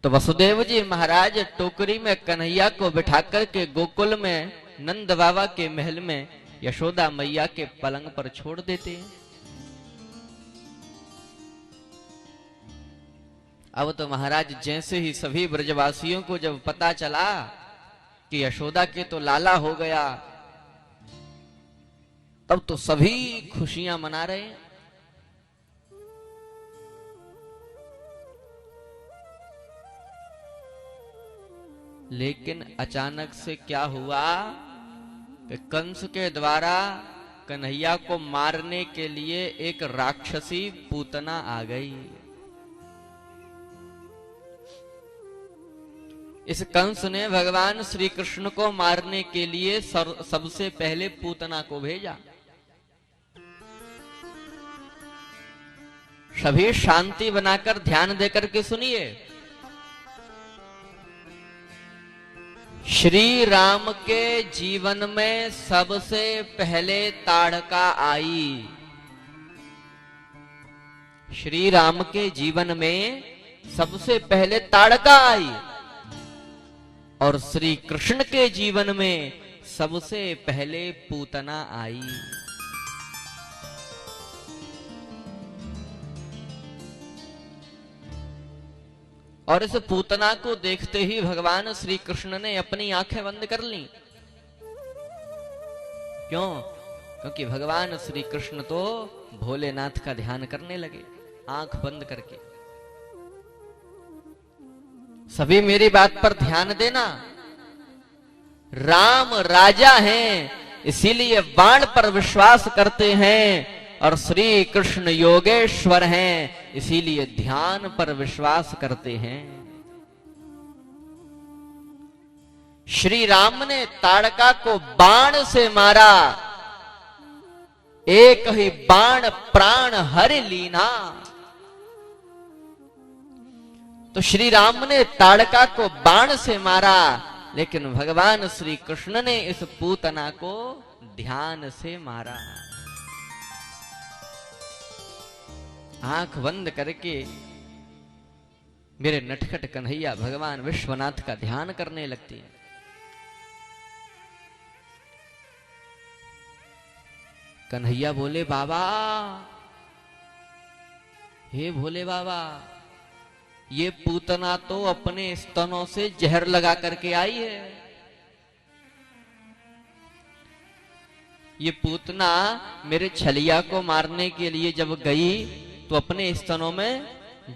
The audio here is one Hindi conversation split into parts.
तो वसुदेव जी महाराज टोकरी में कन्हैया को बिठा कर के गोकुल में नंद बाबा के महल में यशोदा मैया के पलंग पर छोड़ देते हैं। अब तो महाराज जैसे ही सभी ब्रजवासियों को जब पता चला कि यशोदा के तो लाला हो गया, तब तो सभी खुशियां मना रहे हैं। लेकिन अचानक से क्या हुआ कि कंस के द्वारा कन्हैया को मारने के लिए एक राक्षसी पूतना आ गई। इस कंस ने भगवान श्री कृष्ण को मारने के लिए सबसे पहले पूतना को भेजा। सभी शांति बनाकर ध्यान देकर के सुनिए। श्री राम के जीवन में सबसे पहले ताड़का आई। श्री राम के जीवन में सबसे पहले ताड़का आई और श्री कृष्ण के जीवन में सबसे पहले पूतना आई। और इस पूतना को देखते ही भगवान श्री कृष्ण ने अपनी आंखें बंद कर ली। क्यों? क्योंकि भगवान श्री कृष्ण तो भोलेनाथ का ध्यान करने लगे आंख बंद करके। सभी मेरी बात पर ध्यान देना। राम राजा हैं, इसीलिए बाण पर विश्वास करते हैं, और श्री कृष्ण योगेश्वर हैं, इसीलिए ध्यान पर विश्वास करते हैं। श्री राम ने ताड़का को बाण से मारा, एक ही बाण प्राण हर लीना। तो श्री राम ने ताड़का को बाण से मारा, लेकिन भगवान श्री कृष्ण ने इस पूतना को ध्यान से मारा। आंख बंद करके मेरे नटखट कन्हैया भगवान विश्वनाथ का ध्यान करने लगती है। कन्हैया बोले, बाबा, हे भोले बाबा, ये पूतना तो अपने स्तनों से जहर लगा करके आई है। ये पूतना मेरे छलिया को मारने के लिए जब गई तो अपने स्तनों में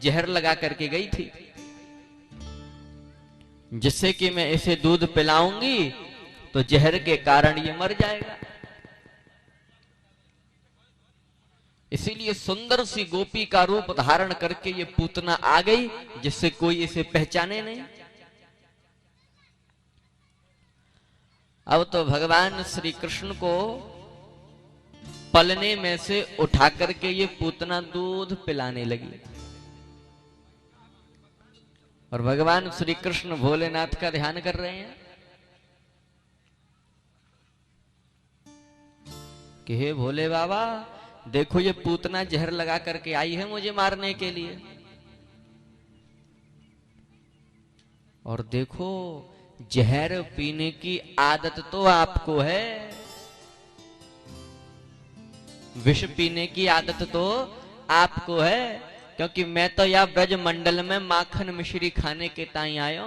जहर लगा करके गई थी, जिससे कि मैं इसे दूध पिलाऊंगी तो जहर के कारण ये मर जाएगा। इसीलिए सुंदर सी गोपी का रूप धारण करके ये पूतना आ गई, जिससे कोई इसे पहचाने नहीं। अब तो भगवान श्री कृष्ण को पलने में से उठा करके ये पूतना दूध पिलाने लगी, और भगवान श्री कृष्ण भोलेनाथ का ध्यान कर रहे हैं कि हे भोले बाबा, देखो ये पूतना जहर लगा करके आई है मुझे मारने के लिए, और देखो जहर पीने की आदत तो आपको है, विष पीने की आदत तो आपको है, क्योंकि मैं तो या ब्रज मंडल में माखन मिश्री खाने के ताई आयो,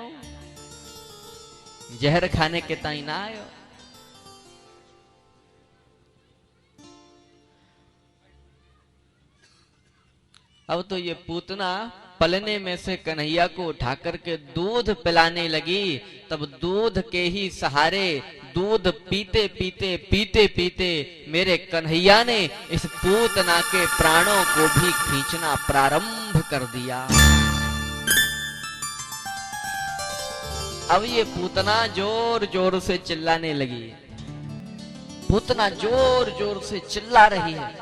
जहर खाने के ताई ना आयो। अब तो ये पूतना पलने में से कन्हैया को उठा करके दूध पिलाने लगी। तब दूध के ही सहारे दूध पीते पीते पीते पीते मेरे कन्हैया ने इस पूतना के प्राणों को भी खींचना प्रारंभ कर दिया। अब ये पूतना जोर जोर से चिल्लाने लगी। पूतना जोर जोर से चिल्ला रही है,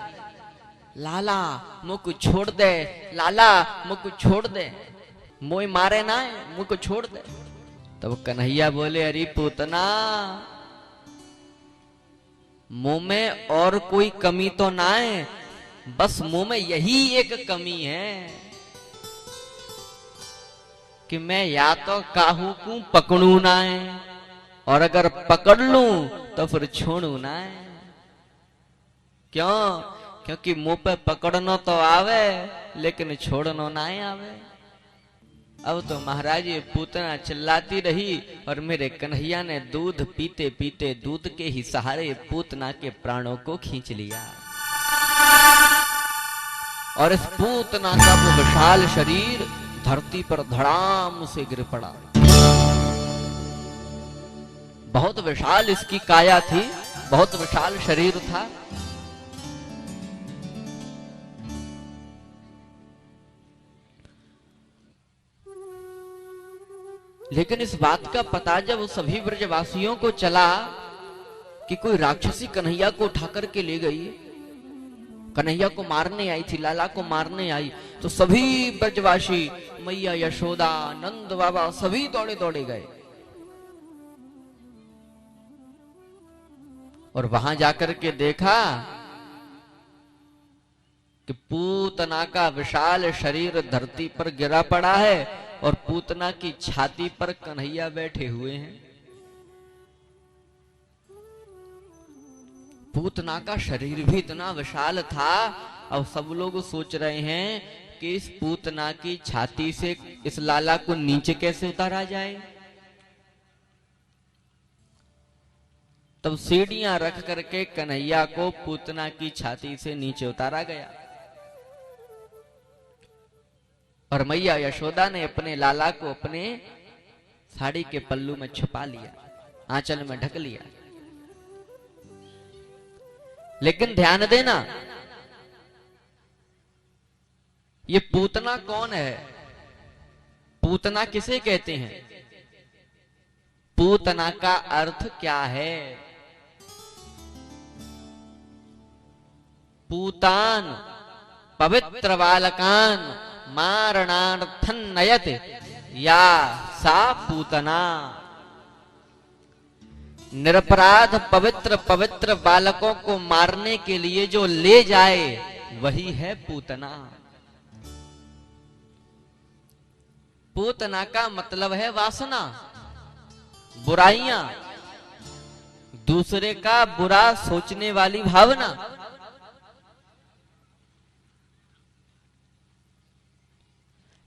लाला मुझको छोड़ दे, लाला मुझको छोड़ दे, मोई मारे ना है, मुझको छोड़ दे। तब कन्हैया बोले, अरे पूतना, मुंह में और कोई कमी तो ना है, बस मुंह में यही एक कमी है कि मैं या तो काहू को पकड़ू ना है, और अगर पकड़ लूं तो फिर छोड़ू ना है। क्यों? क्योंकि मुंह पे पकड़ना तो आवे लेकिन छोड़ना ना आवे। अब तो महाराज ये पूतना चिल्लाती रही और मेरे कन्हैया ने दूध पीते पीते दूध के ही सहारे पूतना के प्राणों को खींच लिया। और इस पूतना का वो विशाल शरीर धरती पर धड़ाम से गिर पड़ा। बहुत विशाल इसकी काया थी, बहुत विशाल शरीर था। लेकिन इस बात का पता जब सभी ब्रजवासियों को चला कि कोई राक्षसी कन्हैया को उठा करके ले गई, कन्हैया को मारने आई थी, लाला को मारने आई, तो सभी ब्रजवासी, मैया यशोदा, नंद बाबा, सभी दौड़े दौड़े गए। और वहां जाकर के देखा कि पूतना का विशाल शरीर धरती पर गिरा पड़ा है और पूतना की छाती पर कन्हैया बैठे हुए हैं। पूतना का शरीर भी इतना विशाल था। अब सब लोग सोच रहे हैं कि इस पूतना की छाती से इस लाला को नीचे कैसे उतारा जाए। तब सीढ़ियां रख करके कन्हैया को पूतना की छाती से नीचे उतारा गया। और मैया यशोदा ने अपने लाला को अपने साड़ी के पल्लू में छुपा लिया, आंचल में ढक लिया। लेकिन ध्यान देना, ये पूतना कौन है? पूतना किसे कहते हैं? पूतना का अर्थ क्या है? पूतान पवित्र बालकान मारणार्थन नयत या सा पूतना। निरपराध पवित्र पवित्र बालकों को मारने के लिए जो ले जाए वही है पूतना। पूतना का मतलब है वासना, बुराइयां, दूसरे का बुरा सोचने वाली भावना।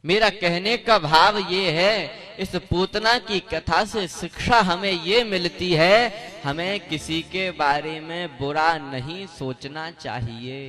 मेरा कहने का भाव ये है, इस पूतना की कथा से शिक्षा हमें ये मिलती है, हमें किसी के बारे में बुरा नहीं सोचना चाहिए।